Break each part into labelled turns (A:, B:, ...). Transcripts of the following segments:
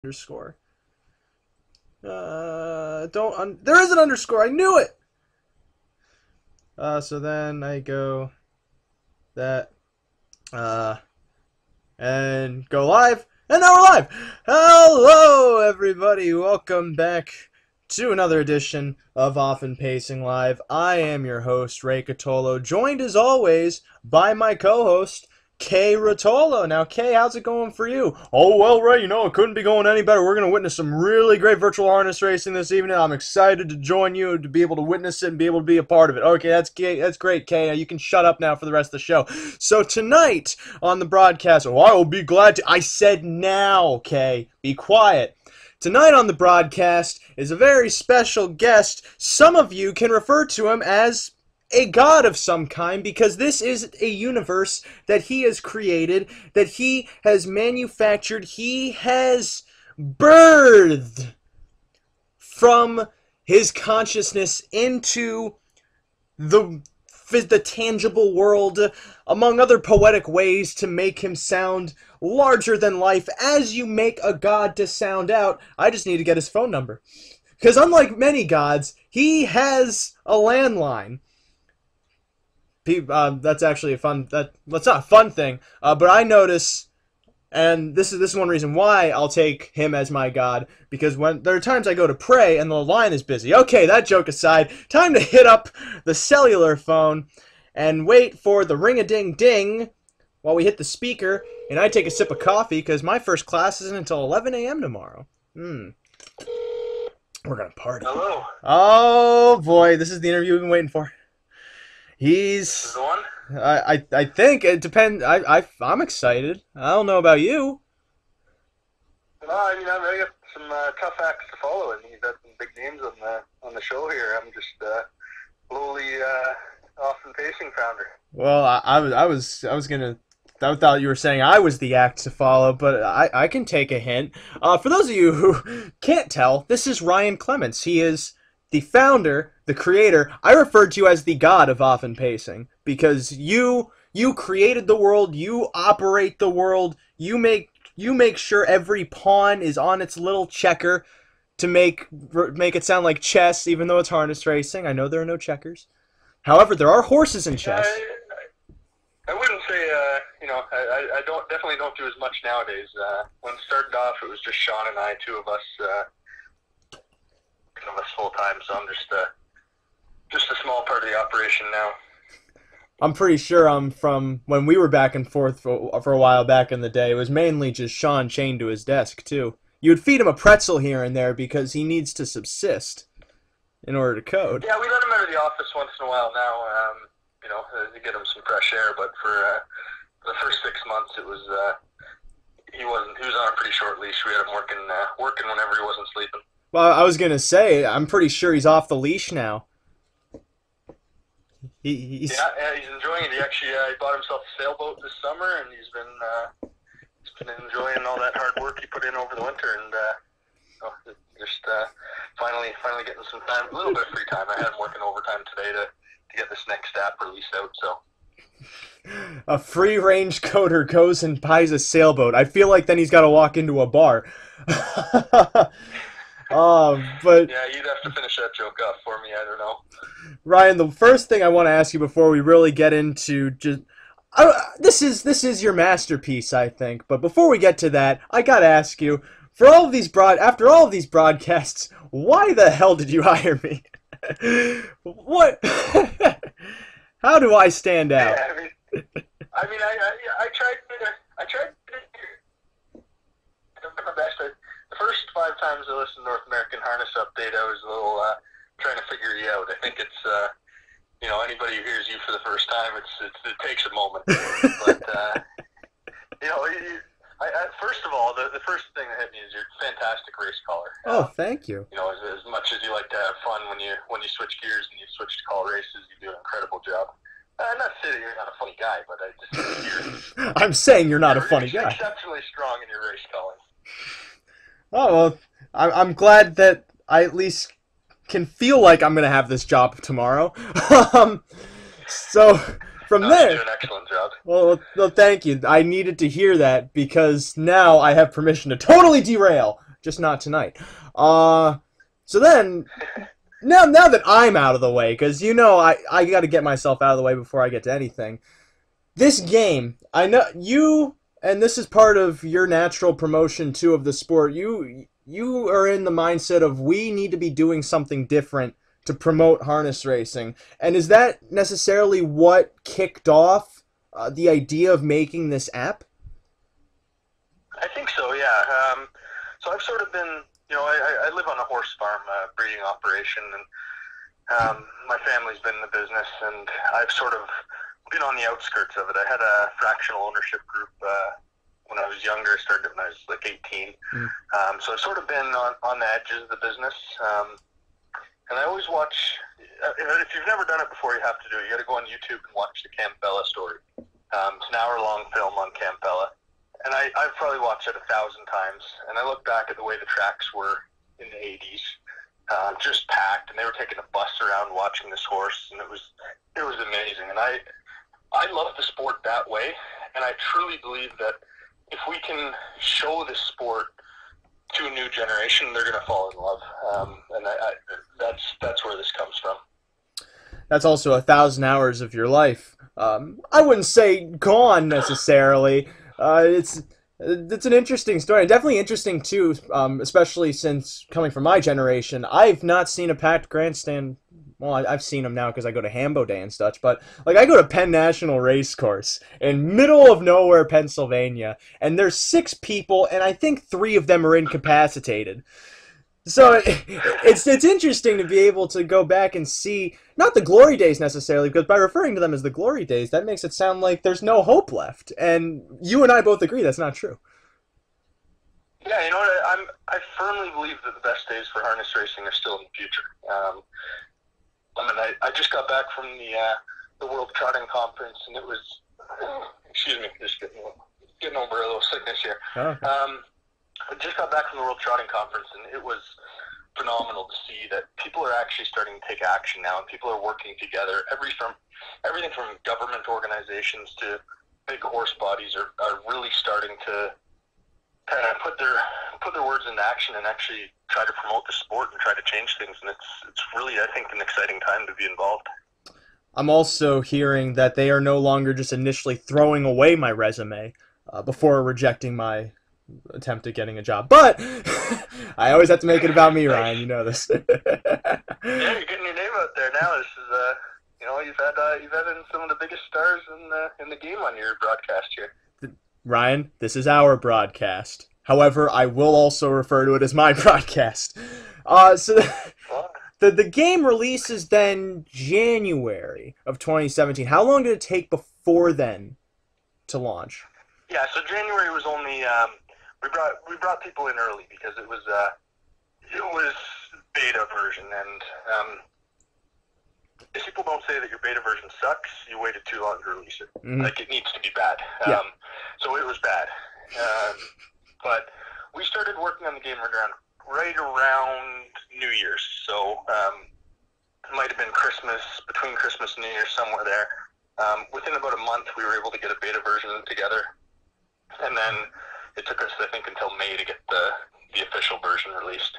A: Underscore. There is an underscore. I knew it. So then I go that, and go live, and now we're live. Hello, everybody. Welcome back to another edition of Often Pacing Live. I am your host, Ray Catolo, joined as always by my co-host, Kay Rotolo. Now, Kay, how's it going for you? Oh, well, Ray, it couldn't be going any better. We're going to witness some really great virtual harness racing this evening. I'm excited to join you, to be able to witness it and be able to be a part of it. Okay, that's great, Kay. Now, you can shut up now for the rest of the show. So, tonight on the broadcast, I will be glad to... I said now, Kay. Be quiet. Tonight on the broadcast is a very special guest. Some of you can refer to him as a god of some kind, because this is a universe that he has created, that he has manufactured, he has birthed from his consciousness into the tangible world, among other poetic ways to make him sound larger than life. As you make a god to sound out, I just need to get his phone number. Because unlike many gods, he has a landline. That's actually that's not a fun thing, but I notice, and this is one reason why I'll take him as my god, because when there are times I go to pray and the line is busy. Okay, that joke aside, time to hit up the cellular phone and wait for the ring-a-ding-ding while we hit the speaker, and I take a sip of coffee, because my first class isn't until 11 a.m. tomorrow. We're gonna party.
B: Hello.
A: Oh boy, this is the interview we've been waiting for.
B: He's the one?
A: I think it depends. I'm excited. I don't know about you.
B: No, I got some tough acts to follow, and you've got some big names on the show here. I'm just lowly Often Pacing founder.
A: Well, I thought you were saying I was the act to follow, but I can take a hint. For those of you who can't tell, this is Ryan Clements. He is the founder, the creator. I referred to you as the god of Often Pacing, because you created the world, you operate the world, you make sure every pawn is on its little checker to make it sound like chess, even though it's harness racing. I know there are no checkers. However, there are horses in chess.
B: I wouldn't say, I definitely don't do as much nowadays. When it started off, it was just Sean and I, two of us full time, so I'm just a small part of the operation now.
A: I'm pretty sure from when we were back and forth for a while back in the day, it was mainly just Sean chained to his desk too. You would feed him a pretzel here and there because he needs to subsist in order to code.
B: Yeah, we let him out of the office once in a while now, to get him some fresh air. But for the first 6 months, it was he was on a pretty short leash. We had him working whenever he wasn't sleeping.
A: Well, I was gonna say, I'm pretty sure he's off the leash now. He's
B: enjoying it. He actually he bought himself a sailboat this summer, and he's been enjoying all that hard work he put in over the winter, and just finally getting some time, a little bit of free time. I had him working overtime today to get this next app released out. So
A: a free-range coder goes and buys a sailboat. I feel like then he's got to walk into a bar. But
B: yeah, you'd have to finish that joke up for me. I don't know.
A: Ryan, the first thing I want to ask you before we really get into this is your masterpiece, I think. But before we get to that, I gotta ask you, after all of these broadcasts, why the hell did you hire me? What? How do I stand out?
B: Yeah, I tried my best. The first 5 times I listened to North American Harness Update, I was a little trying to figure you out. I think it's anybody who hears you for the first time, it takes a moment. But first of all, the first thing that hit me is you're a fantastic race caller.
A: Oh, thank you.
B: As much as you like to have fun when you switch gears and you switch to call races, you do an incredible job. I'm not saying you're not a funny guy, but
A: I'm saying you're not a funny guy.
B: Exceptionally strong in your race calling.
A: Oh, well, I'm glad that I at least can feel like I'm going to have this job tomorrow. So, from there...
B: You do an excellent job.
A: Well, thank you. I needed to hear that, because now I have permission to totally derail just not tonight. So then, now that I'm out of the way, because I got to get myself out of the way before I get to anything. This game, I know you, and this is part of your natural promotion too of the sport. You are in the mindset of we need to be doing something different to promote harness racing. And is that necessarily what kicked off the idea of making this app?
B: I think so, yeah. So I've sort of been, I live on a horse farm, breeding operation, and my family's been in the business, and I've sort of been on the outskirts of it. I had a fractional ownership group when I was younger. I started when I was like 18. So I've sort of been on the edges of the business. And I always watch, if you've never done it before, you have to do it. You got to go on YouTube and watch the Campbella story. It's an hour-long film on Campbella. And I've probably watched it 1,000 times. And I look back at the way the tracks were in the 80s, just packed. And they were taking a bus around watching this horse. And it was amazing. And I love the sport that way. And I truly believe that if we can show this sport to a new generation, they're going to fall in love. And that's where this comes from.
A: That's also 1,000 hours of your life. I wouldn't say gone necessarily. It's an interesting story, and definitely interesting too, especially since coming from my generation. I've not seen a packed grandstand. Well, I've seen them now because I go to Hambo Day and such, but like I go to Penn National Racecourse in middle of nowhere, Pennsylvania, and there's 6 people, and I think 3 of them are incapacitated. So it's interesting to be able to go back and see, not the glory days necessarily, because by referring to them as the glory days, that makes it sound like there's no hope left. And you and I both agree that's not true.
B: Yeah, you know what? I firmly believe that the best days for harness racing are still in the future. I just got back from the World Trotting Conference, and it was, excuse me, just getting over a little sickness here.
A: Oh, okay.
B: I just got back from the World Trotting Conference, and it was phenomenal to see that people are actually starting to take action now, and people are working together. Everything from government organizations to big horse bodies are really starting to kind of put their words into action and actually try to promote the sport and try to change things. And it's really, I think, an exciting time to be involved.
A: I'm also hearing that they are no longer just initially throwing away my resume before rejecting my attempt at getting a job. But I always have to make it about me, Ryan. You know this.
B: Yeah, you're getting your name out there now. This is, you've had in some of the biggest stars in the game on your broadcast here.
A: Ryan, this is our broadcast. However, I will also refer to it as my broadcast. The game releases then January of 2017. How long did it take before then to launch?
B: Yeah, so January was only we brought people in early because it was beta version, and if people don't say that your beta version sucks, you waited too long to release it.
A: Mm-hmm.
B: Like, it needs to be bad.
A: Yeah.
B: So it was bad. But we started working on the game right around New Year's. So it might have been Christmas, between Christmas and New Year's, somewhere there. Within about a month, we were able to get a beta version together. And then it took us, I think, until May to get the official version released.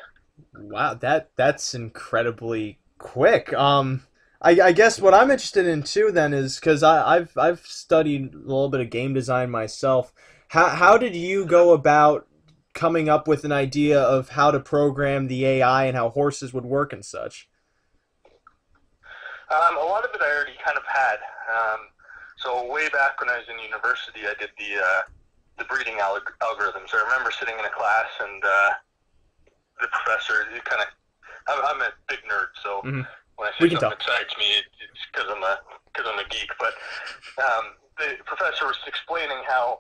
A: Wow, that's incredibly quick. I guess what I'm interested in too then is, because I've studied a little bit of game design myself. How did you go about coming up with an idea of how to program the AI and how horses would work and such?
B: A lot of it I already kind of had. So way back when I was in university, I did the breeding algorithms. I remember sitting in a class and the professor, I'm a big nerd, so when I say something excites me, it's because I'm a geek. But the professor was explaining how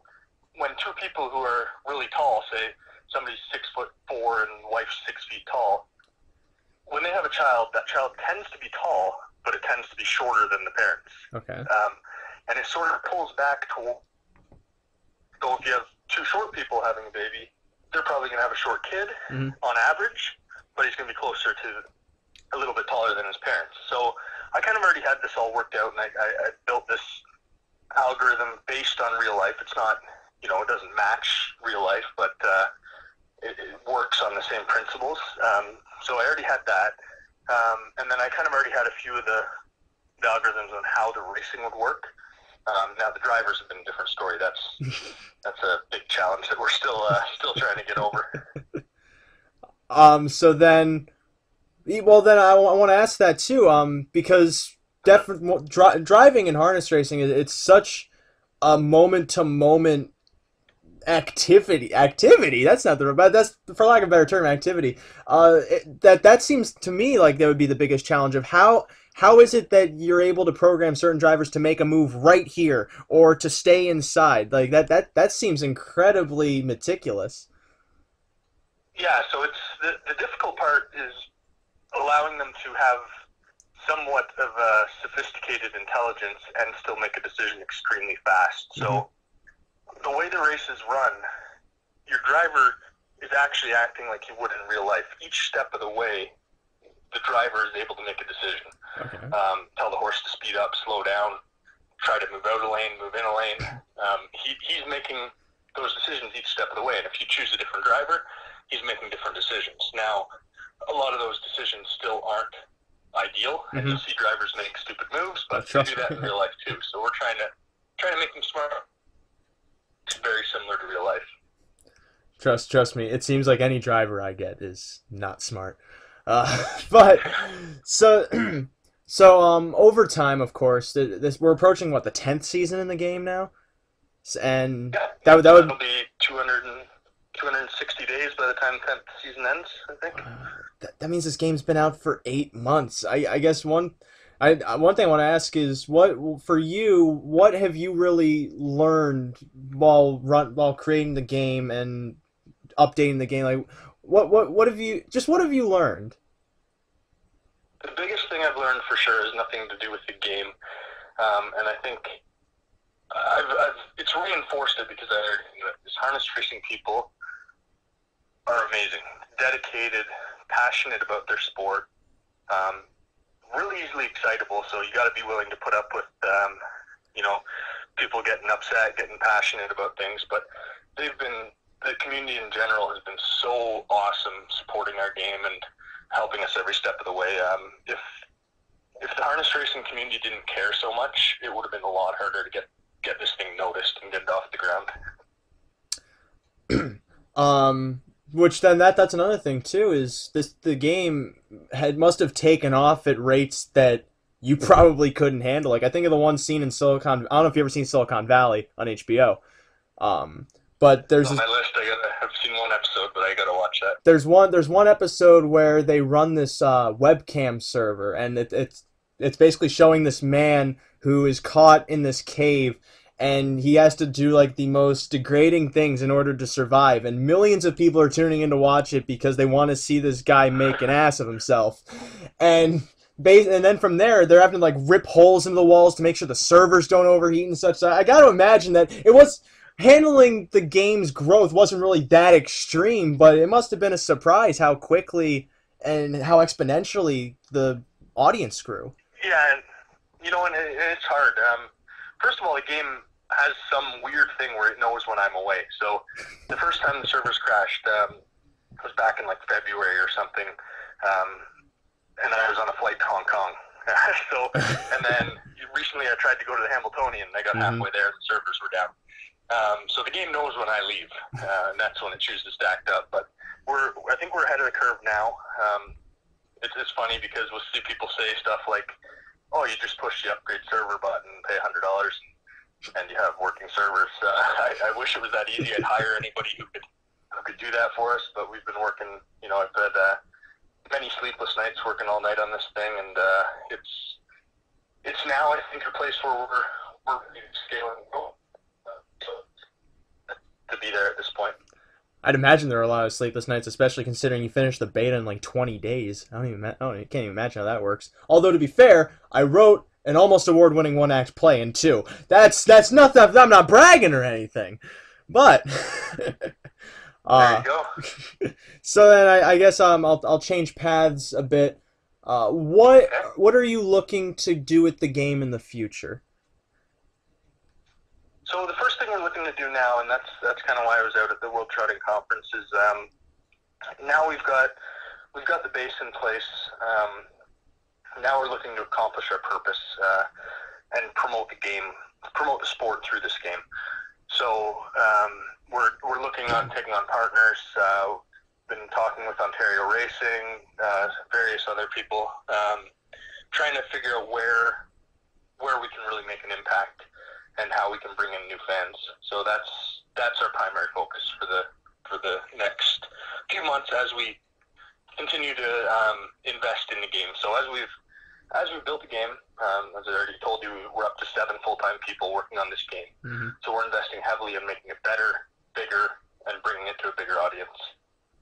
B: when 2 people who are really tall, say somebody's 6'4" and wife's 6 feet tall, when they have a child, that child tends to be tall, but it tends to be shorter than the parents.
A: Okay.
B: And it sort of pulls back to, so if you have 2 short people having a baby, they're probably going to have a short kid on average, but he's going to be closer to a little bit taller than his parents. So I kind of already had this all worked out, and I built this algorithm based on real life. It's not, it doesn't match real life, but it works on the same principles. So I already had that, and then I kind of already had a few of the algorithms on how the racing would work. Now the drivers have been a different story. That's a big challenge that we're still trying to get over.
A: So then, well, then I want to ask that too. Because driving and harness racing, it's such a moment to moment activity. That's not the, but that's, for lack of a better term, activity. That seems to me like that would be the biggest challenge of how is it that you're able to program certain drivers to make a move right here or to stay inside? Like that seems incredibly meticulous.
B: Yeah, so it's the difficult part is allowing them to have somewhat of a sophisticated intelligence and still make a decision extremely fast. So the way the race is run, your driver is actually acting like he would in real life. Each step of the way, the driver is able to make a decision.
A: Okay.
B: Tell the horse to speed up, slow down, try to move out a lane, move in a lane. He's making those decisions each step of the way. And if you choose a different driver, he's making different decisions. Now, a lot of those decisions still aren't ideal, and you'll see drivers make stupid moves, but they do that in real life too. So we're trying to make them smart. It's very similar to real life.
A: Trust me. It seems like any driver I get is not smart. But so overtime, of course. We're approaching what, the 10th season in the game now, and
B: yeah,
A: that would
B: it'll be 260 days by the time 10th season ends, I think.
A: That means this game's been out for 8 months. I guess one thing I want to ask is what have you really learned while creating the game and updating the game? Like what have you learned?
B: The biggest thing I've learned for sure is nothing to do with the game, and I think it's reinforced it because I already knew it. These harness racing people are amazing, dedicated, passionate about their sport, really easily excitable. So you got to be willing to put up with, people getting upset, getting passionate about things. But the community in general has been so awesome, supporting our game and helping us every step of the way. If the harness racing community didn't care so much, it would have been a lot harder to get this thing noticed and get it off the ground.
A: Which then that's another thing too, is the game must have taken off at rates that you probably couldn't handle. Like I think of the one scene in Silicon. I don't know if you ever seen Silicon Valley on HBO. But there's
B: on my list. I've seen one episode, but I gotta watch that.
A: There's one episode where they run this webcam server, and it's basically showing this man who is caught in this cave, and he has to do like the most degrading things in order to survive, and millions of people are tuning in to watch it because they want to see this guy make an ass of himself, and then from there they're having to like rip holes into the walls to make sure the servers don't overheat and such. So I got to imagine that it was handling the game's growth wasn't really that extreme, but it must have been a surprise how quickly and how exponentially the audience grew.
B: Yeah, and it's hard. First of all, the game has some weird thing where it knows when I'm away. So the first time the servers crashed was back in like February or something, and I was on a flight to Hong Kong. And then recently I tried to go to the Hamiltonian, and I got halfway there, and the servers were down. So the game knows when I leave, and that's when it chooses to act up. But I think we're ahead of the curve now. It's funny because we'll see people say stuff like, "Oh, you just push the upgrade server button, pay $100, and you have working servers." I wish it was that easy. I'd hire anybody who could do that for us. But we've been working. I've had many sleepless nights working all night on this thing, and it's now I think a place where we're scaling to be there at this point.
A: I'd imagine there are a lot of sleepless nights, especially considering you finished the beta in like 20 days. I can't even imagine how that works. Although to be fair, I wrote an almost award-winning one-act play in 2. That's nothing. I'm not bragging or anything, but
B: there you go.
A: So then I guess I'll change paths a bit. What are you looking to do with the game in the future?
B: So the first thing we're looking to do now, and that's kind of why I was out at the World Trotting Conference, is now we've got the base in place. Now we're looking to accomplish our purpose and promote the sport through this game. So we're looking on taking on partners. Been talking with Ontario Racing, various other people, trying to figure out where we can really make an impact and how we can bring in new fans. So that's our primary focus for the next few months as we continue to invest in the game. So as we've built the game, as I already told you, we're up to 7 full-time people working on this game.
A: Mm-hmm.
B: So we're investing heavily in making it better, bigger, and bringing it to a bigger audience.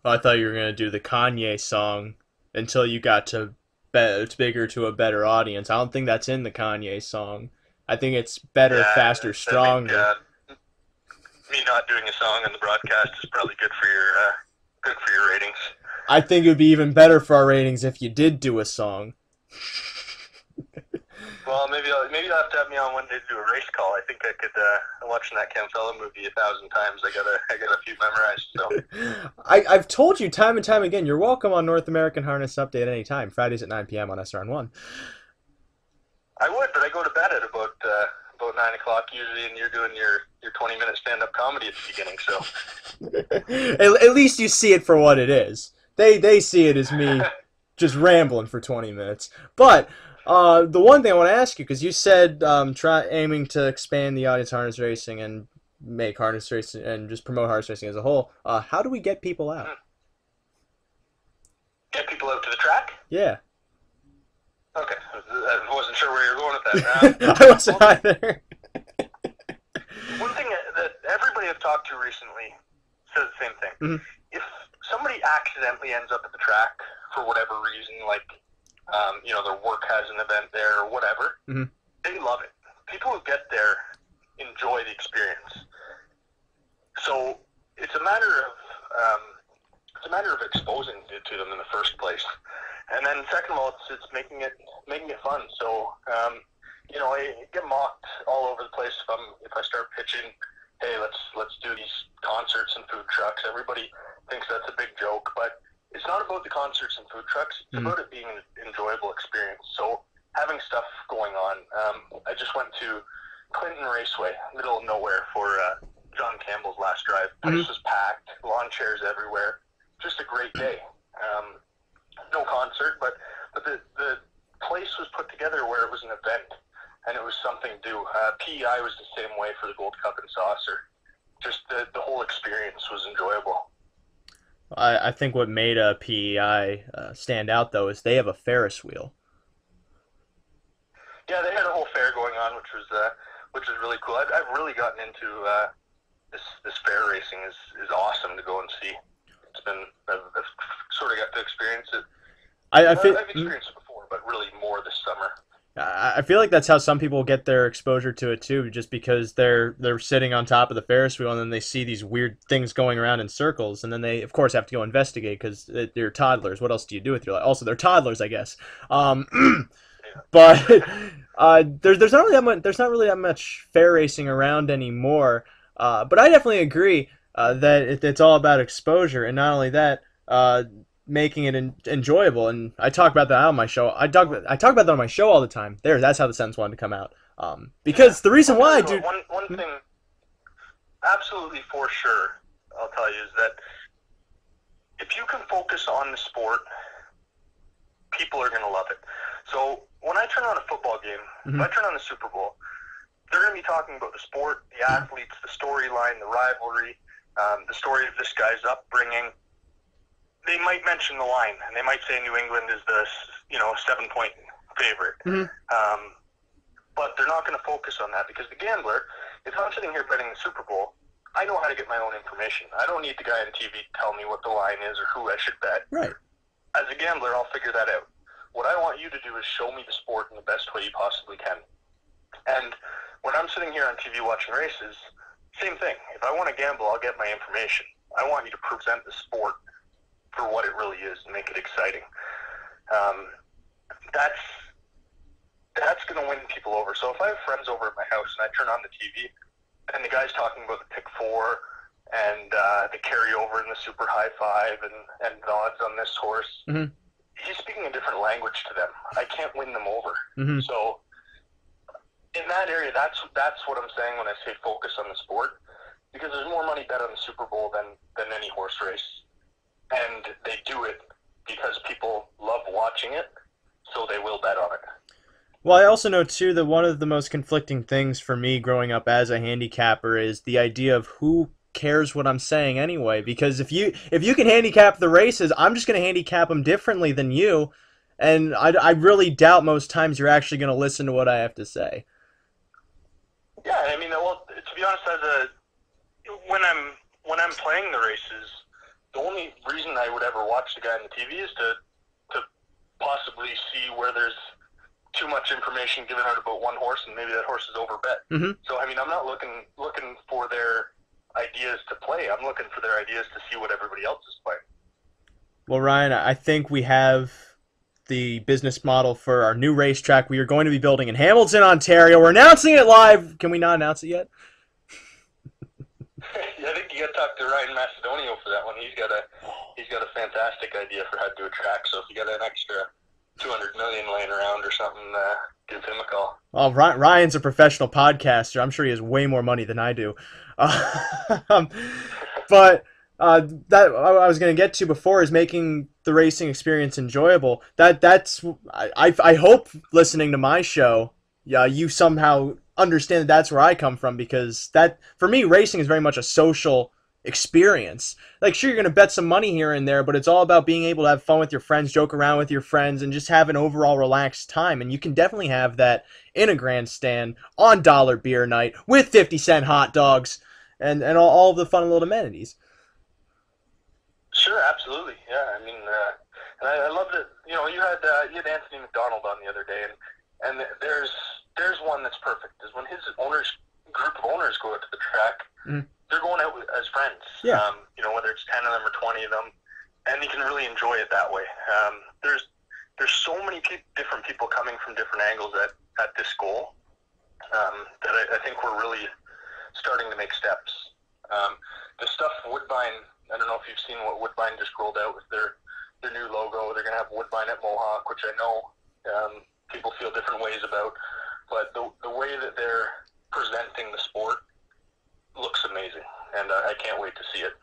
A: Oh, I thought you were going to do the Kanye song until you got to it's bigger to a better audience. I don't think that's in the Kanye song. I think it's better, faster, stronger.
B: I think, me not doing a song on the broadcast is probably good for your ratings.
A: I think it would be even better for our ratings if you did do a song.
B: Well, maybe you'll have to have me on one day to do a race call. I think I could. I'm watching that Campbell movie 1,000 times. I got a few memorized. So
A: I've told you time and time again, you're welcome on North American Harness Update at any time. Fridays at 9 p.m. on SRN1.
B: I would, but I go to bed at about 9 o'clock usually, and you're doing your 20-minute stand-up comedy at the beginning. So
A: At least you see it for what it is. They see it as me just rambling for 20 minutes. But the one thing I want to ask you, because you said aiming to expand the audience of harness racing and make harness racing and just promote harness racing as a whole. How do we get people out?
B: Get people out to the track?
A: Yeah.
B: Okay, I wasn't sure where you were going with that.
A: I wasn't either.
B: One thing that everybody I've talked to recently says the same thing.
A: Mm-hmm.
B: If somebody accidentally ends up at the track for whatever reason, like their work has an event there or whatever,
A: mm-hmm.
B: they love it. People who get there enjoy the experience. So it's a matter of exposing it to them in the first place, and then second of all, it's making it fun. So I get mocked all over the place if I start pitching, hey, let's do these concerts and food trucks. Everybody thinks that's a big joke, but it's not about the concerts and food trucks. It's about it being an enjoyable experience. So having stuff going on. I just went to Clinton Raceway, middle of nowhere, for John Campbell's last drive. Place was packed, lawn chairs everywhere. Just a great day. No concert, but the place was put together where it was an event, and it was something to do. PEI was the same way for the Gold Cup and Saucer. Just the whole experience was enjoyable.
A: I think what made a PEI stand out, though, is they have a Ferris wheel.
B: Yeah, they had a whole fair going on, which was really cool. I've really gotten into this fair racing is awesome to go and see. It's been I've sort of got to experience it. I've experienced it before, but really more this summer.
A: I feel like that's how some people get their exposure to it too, just because they're sitting on top of the Ferris wheel and then they see these weird things going around in circles, and then they of course have to go investigate because they're toddlers. What else do you do with your life? Also, they're toddlers, I guess. But there's not really that much fair racing around anymore. But I definitely agree that it's all about exposure, and not only that, making it enjoyable. And I talk about that on my show. I talk about that on my show all the time. That's how the sentence wanted to come out. Because the reason why I do
B: one thing, absolutely for sure, I'll tell you, is that if you can focus on the sport, people are going to love it. So when I turn on a football game, if I turn on the Super Bowl, they're going to be talking about the sport, the athletes, the storyline, the rivalry, the story of this guy's upbringing. They might mention the line, and they might say New England is the 7-point favorite. But they're not going to focus on that, because the gambler, if I'm sitting here betting the Super Bowl, I know how to get my own information. I don't need the guy on TV to tell me what the line is or who I should bet.
A: Right.
B: As a gambler, I'll figure that out. What I want you to do is show me the sport in the best way you possibly can. And when I'm sitting here on TV watching races, same thing. If I want to gamble, I'll get my information. I want you to present the sport for what it really is and make it exciting. That's going to win people over. So if I have friends over at my house and I turn on the TV and the guy's talking about the pick four and the carryover and the super high five and the odds on this horse.
A: Mm-hmm.
B: He's speaking a different language to them. I can't win them over.
A: Mm-hmm.
B: So in that area, that's what I'm saying when I say focus on the sport, because there's more money bet on the Super Bowl than any horse race, and they do it because people love watching it, so they will bet on it.
A: Well, I also know too that one of the most conflicting things for me growing up as a handicapper is the idea of who cares what I'm saying anyway. Because if you can handicap the races, I'm just going to handicap them differently than you, and I really doubt most times you're actually going to listen to what I have to say.
B: Yeah, I mean, well, to be honest, when I'm playing the races, the only reason I would ever watch the guy on the TV is to possibly see where there's too much information given out about one horse, and maybe that horse is overbet.
A: Mm-hmm.
B: So, I mean, I'm not looking for their ideas to play. I'm looking for their ideas to see what everybody else is playing.
A: Well, Ryan, I think we have the business model for our new racetrack we are going to be building in Hamilton, Ontario. We're announcing it live. Can we not announce it yet?
B: Yeah, I think you got to talk to Ryan Macedonio for that one. He's got a fantastic idea for how to do a track. So if you got an extra $200 million laying around or something, give him a call.
A: Well, Ryan's a professional podcaster. I'm sure he has way more money than I do. But that I was going to get to before is making the racing experience enjoyable. That's I hope listening to my show, yeah, you somehow understand that that's where I come from, because that for me racing is very much a social experience. Like, sure, you're going to bet some money here and there, but it's all about being able to have fun with your friends, joke around with your friends, and just have an overall relaxed time. And you can definitely have that in a grandstand on dollar beer night with 50-cent hot dogs and all of the fun little amenities.
B: Sure, absolutely. Yeah, I mean, and I love that. You know, you had Anthony McDonald on the other day, and there's one that's perfect. Is when his group of owners go out to the track.
A: Mm-hmm.
B: They're going out as friends.
A: Yeah.
B: You know, whether it's 10 of them or 20 of them, and you can really enjoy it that way. There's so many different people coming from different angles at this goal that I think we're really starting to make steps. The stuff Woodbine, I don't know if you've seen what Woodbine just rolled out with their new logo. They're going to have Woodbine at Mohawk, which I know people feel different ways about, but the way that they're presenting the sport looks amazing, and I can't wait to see it.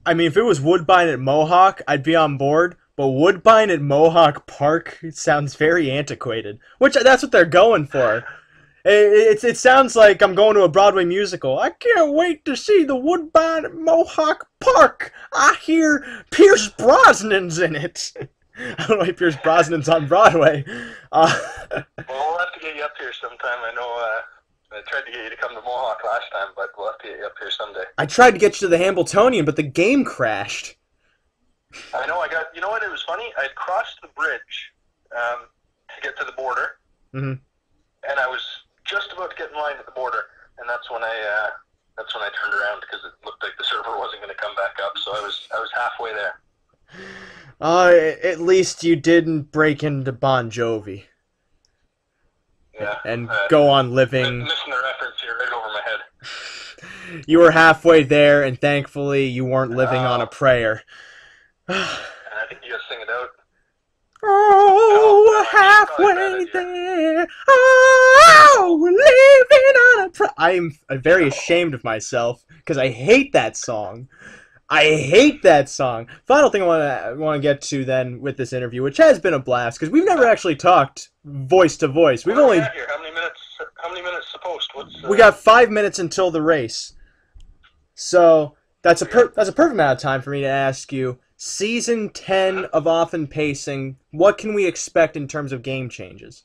A: I mean, if it was Woodbine at Mohawk, I'd be on board, but Woodbine at Mohawk Park sounds very antiquated, which that's what they're going for. It sounds like I'm going to a Broadway musical. I can't wait to see the Woodbine at Mohawk Park. I hear Pierce Brosnan's in it. I don't know if Pierce Brosnan's on Broadway.
B: Well, we'll have to get you up here sometime. I know I tried to get you to come to Mohawk last time, but we'll have to get you up here someday.
A: I tried to get you to the Hambletonian, but the game crashed.
B: I know. You know what? It was funny. I'd crossed the bridge to get to the border,
A: mm-hmm.
B: and I was just about to get in line at the border, and that's when I turned around because it looked like the server wasn't going to come back up. So I was halfway there.
A: At least you didn't break into Bon Jovi.
B: Yeah.
A: And go on living.
B: Missing the reference here right over my head.
A: You were halfway there, and thankfully you weren't living on a prayer.
B: And I think you gotta sing it out.
A: Oh, halfway there. Oh, living on a prayer. I'm very ashamed of myself because I hate that song. I hate that song. Final thing I want to get to then with this interview, which has been a blast, because we've never actually talked voice to voice. We've only.
B: Here? How many minutes supposed?
A: We got 5 minutes until the race, so that's a perfect amount of time for me to ask you. Season 10 of Off and Pacing. What can we expect in terms of game changes?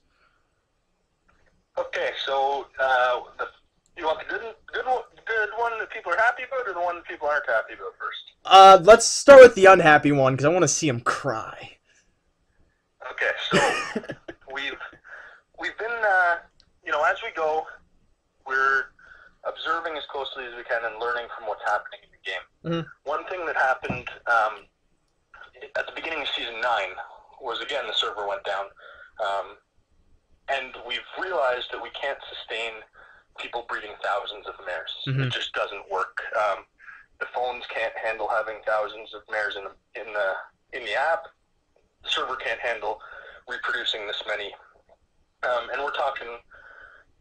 B: Okay, so you want the good one that people are happy about, or the one that people aren't happy about first?
A: Let's start with the unhappy one, because I want to see him cry.
B: Okay, so we've been as we go, we're observing as closely as we can and learning from what's happening in the game.
A: Mm-hmm.
B: One thing that happened at the beginning of season 9 was, again, the server went down, and we've realized that we can't sustain people breeding thousands of mares.
A: Mm-hmm.
B: It just doesn't work. the phones can't handle having thousands of mares in the app. The server can't handle reproducing this many. And we're talking,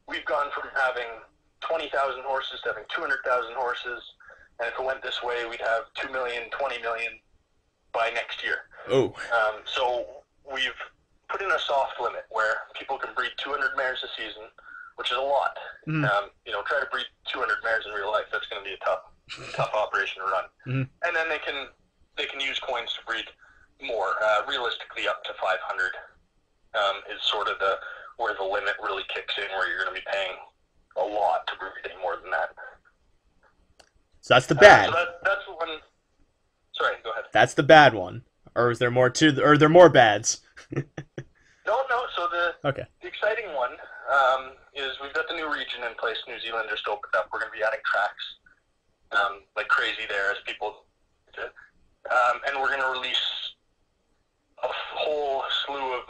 B: we've gone from having 20,000 horses to having 200,000 horses, and if it went this way, we'd have 2 million, 20 million by next year.
A: Oh.
B: So we've put in a soft limit where people can breed 200 mares a season, which is a lot. Try to breed 200 mares in real life. That's going to be a tough operation to run. And then they can use coins to breed more. Realistically, up to 500 is sort of where the limit really kicks in, where you're going to be paying a lot to breed any more than that.
A: So that's the bad.
B: So that's the one. Sorry, go ahead.
A: That's the bad one. Or is there more to? Or are there more bads?
B: No. So the exciting one is we've got the new region in place. New Zealand just opened up. We're going to be adding tracks like crazy there as people, and we're going to release a whole slew of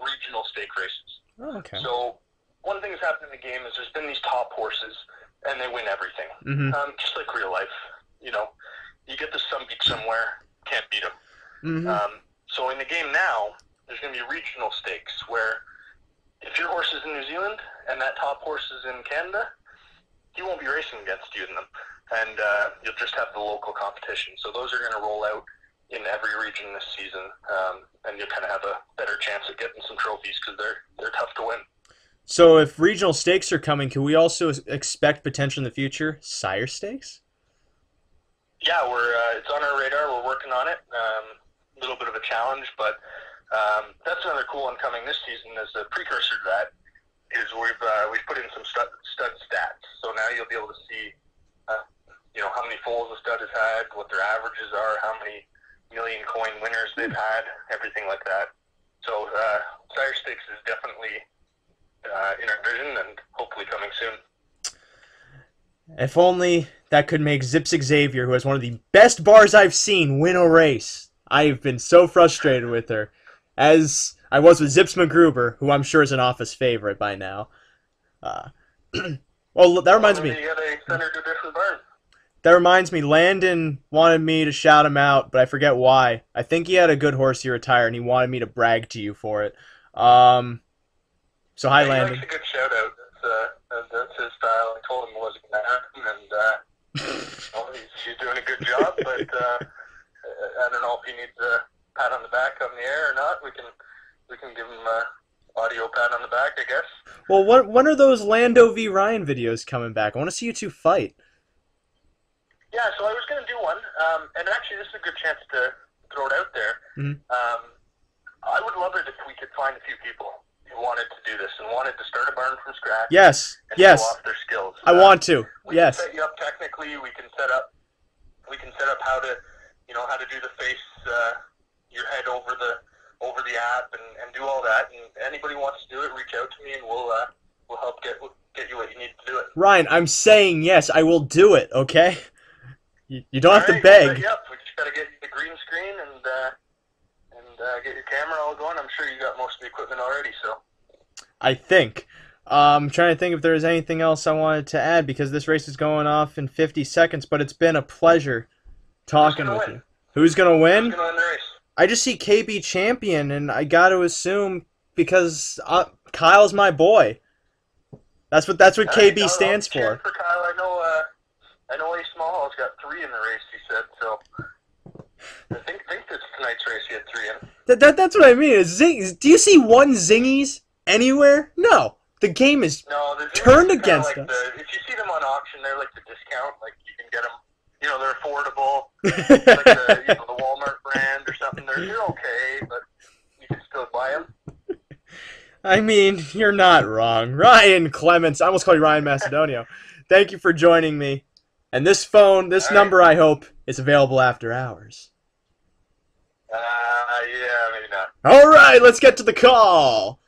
B: regional stake races.
A: Oh, okay.
B: So one thing that's happened in the game is there's been these top horses, and they win everything. Just like real life, you get to some beat somewhere, can't beat them. So in the game now, there's going to be regional stakes where if your horse is in New Zealand and that top horse is in Canada, he won't be racing against you in them, and you'll just have the local competition. So those are going to roll out in every region this season, and you'll kind of have a better chance of getting some trophies because they're tough to win.
A: So if regional stakes are coming, can we also expect potential in the future sire stakes?
B: Yeah, it's on our radar. We're working on it. A little bit of a challenge, but that's another cool one coming this season. As a precursor to that, is we've put in some stud stats. So now you'll be able to see, how many foals a stud has had, what their averages are, how many million coin winners they've had, everything like that. So sire stakes is definitely in our vision and hopefully coming soon.
A: If only that could make Zips Xavier, who has one of the best bars I've seen, win a race. I've been so frustrated with her, as I was with Zips McGruber, who I'm sure is an office favorite by now. Well, that reminds me.
B: You gotta send her to a different barn.
A: That reminds me, Landon wanted me to shout him out, but I forget why. I think he had a good horse he retired, and he wanted me to brag to you for it. So hi, Landon.
B: He likes a good shout out. That's his style. I told him it wasn't going to happen, and he's doing a good job. But I don't know if he needs a pat on the back on the air or not. We can give him an audio pat on the back, I guess.
A: Well, when are those Lando v Ryan videos coming back? I want to see you two fight.
B: Yeah, so I was going to do one, and actually this is a good chance to throw it out there. I would love it if we could find a few people who wanted to do this and wanted to start a barn from scratch.
A: Yes,
B: and
A: yes.
B: show off their skills.
A: I want to.
B: We
A: yes.
B: can set you up technically. We can set up how to, how to do the face, your head over the app and do all that. And anybody who wants to do it, reach out to me and we'll help get you what you need to do it.
A: Ryan, I'm saying yes. I will do it. Okay. You don't have to
B: Right,
A: beg.
B: Yep. We just got to get you the green screen and get your camera all going. I'm sure you got most of the equipment already, so.
A: I think. I'm trying to think if there's anything else I wanted to add because this race is going off in 50 seconds, but it's been a pleasure talking with you. Who's going to win?
B: Who's going to win the race?
A: I just see KB champion, and I got to assume because Kyle's my boy. That's what KB stands for.
B: For Kyle, I know Ace Smallhall's got 3 in the race, he said, so I think it's tonight's race he had 3 in.
A: That's what I mean. Do you see one Zingies anywhere? No. The game is turned against us.
B: If you see them on auction, they're like the discount. Like you can get them, they're affordable. Like the Walmart brand or something. They're okay, but you can still buy them.
A: I mean, you're not wrong. Ryan Clements. I almost called you Ryan Macedonio. Thank you for joining me. And this number, I hope, is available after hours.
B: Yeah, maybe not.
A: All right, let's get to the call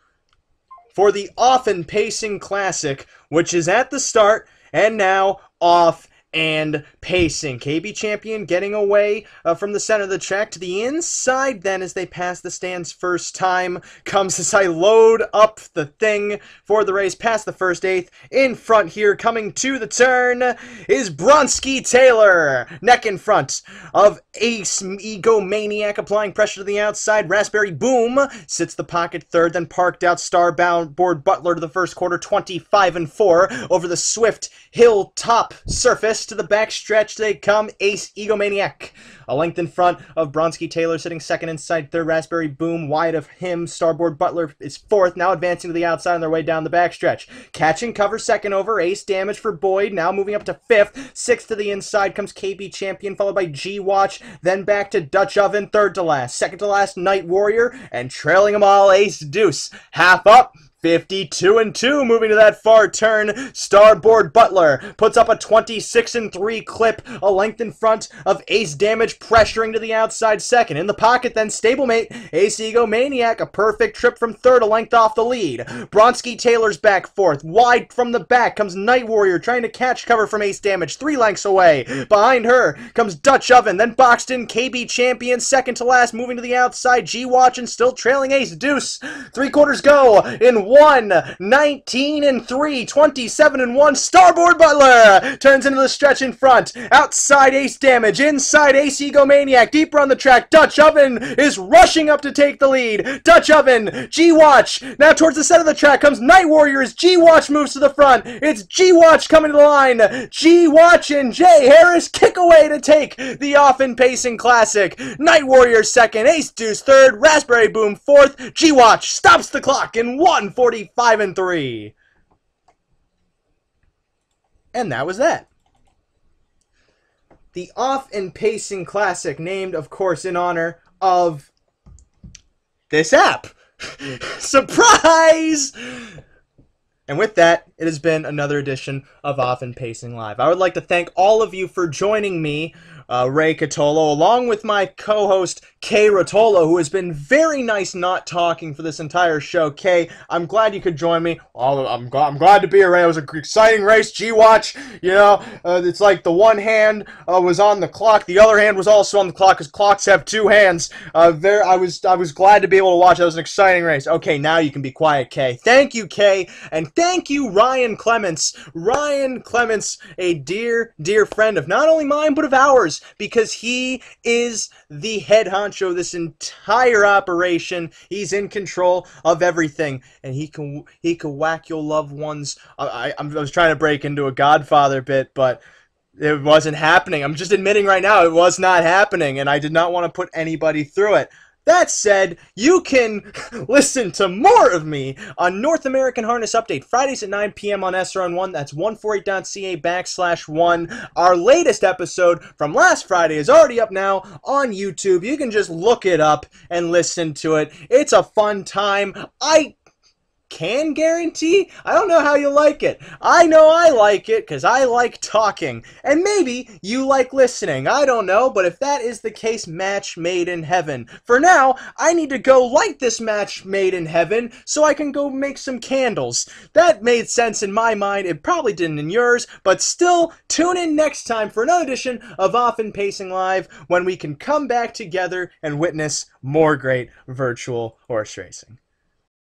A: for the Often Pacing Classic, which is at the start and now off and pacing. KB Champion getting away from the center of the track to the inside then as they pass the stands first time. Comes as I load up the thing for the race past the first eighth. In front here, coming to the turn, is Bronski Taylor. Neck in front of Ace Egomaniac, applying pressure to the outside. Raspberry Boom sits the pocket third, then parked out Starbound Board Butler to the first quarter, 25-4 over the swift hilltop surface. To the back stretch they come. Ace Egomaniac a length in front of Bronski Taylor, sitting second inside third. Raspberry Boom wide of him. Starboard Butler is fourth, now advancing to the outside on their way down the backstretch. Catching cover second over. Ace Damage for Boyd, now moving up to fifth. Sixth to the inside comes KB Champion, followed by G-Watch, then back to Dutch Oven, third to last. Second to last, Night Warrior, and trailing them all, Ace Deuce. Half up. 52-2, moving to that far turn. Starboard Butler puts up a 26-3 clip, a length in front of Ace Damage, pressuring to the outside second. In the pocket then, stablemate Ace Egomaniac, a perfect trip from third, a length off the lead. Bronski Taylor's back fourth. Wide from the back comes Night Warrior, trying to catch cover from Ace Damage, 3 lengths away. Behind her comes Dutch Oven, then boxed in KB Champion, second to last, moving to the outside. G-Watch and still trailing Ace Deuce. 3 quarters go in 19-3, 27-1. Starboard Butler turns into the stretch in front. Outside Ace Damage, inside Ace Egomaniac, deeper on the track. Dutch Oven is rushing up to take the lead. Dutch Oven, G-Watch, now towards the center of the track comes Night Warrior as G-Watch moves to the front. It's G-Watch coming to the line. G-Watch and Jay Harris kick away to take the Often Pacing Classic. Night Warrior second, Ace Deuce third, Raspberry Boom fourth. G-Watch stops the clock in 1:45-3. And that was that. The Often Pacing Classic, named, of course, in honor of this app. Surprise! And with that, it has been another edition of Often Pacing Live. I would like to thank all of you for joining me, Ray Catolo, along with my co-host, Kay Rotolo, who has been very nice not talking for this entire show. Kay, I'm glad you could join me. Oh, I'm glad to be here, Ray. It was an exciting race. G-Watch, you know, it's like the one hand was on the clock. The other hand was also on the clock, because clocks have 2 hands. I was glad to be able to watch. That was an exciting race. Okay, now you can be quiet, Kay. Thank you, Kay, and thank you, Ryan Clements. Ryan Clements, a dear, dear friend of not only mine, but of ours, because he is the head honcho of this entire operation. He's in control of everything, and he can whack your loved ones. I was trying to break into a Godfather bit, but it wasn't happening. I'm just admitting right now it was not happening, and I did not want to put anybody through it. That said, you can listen to more of me on North American Harness Update, Fridays at 9 p.m. on SRN1. That's 148.ca/1. Our latest episode from last Friday is already up now on YouTube. You can just look it up and listen to it. It's a fun time. I can guarantee, I don't know how you like it. I know I like it because I like talking. And maybe you like listening. I don't know, but if that is the case, match made in heaven. For now, I need to go light this match made in heaven so I can go make some candles. That made sense in my mind. It probably didn't in yours, but still, tune in next time for another edition of Often Pacing Live when we can come back together and witness more great virtual horse racing.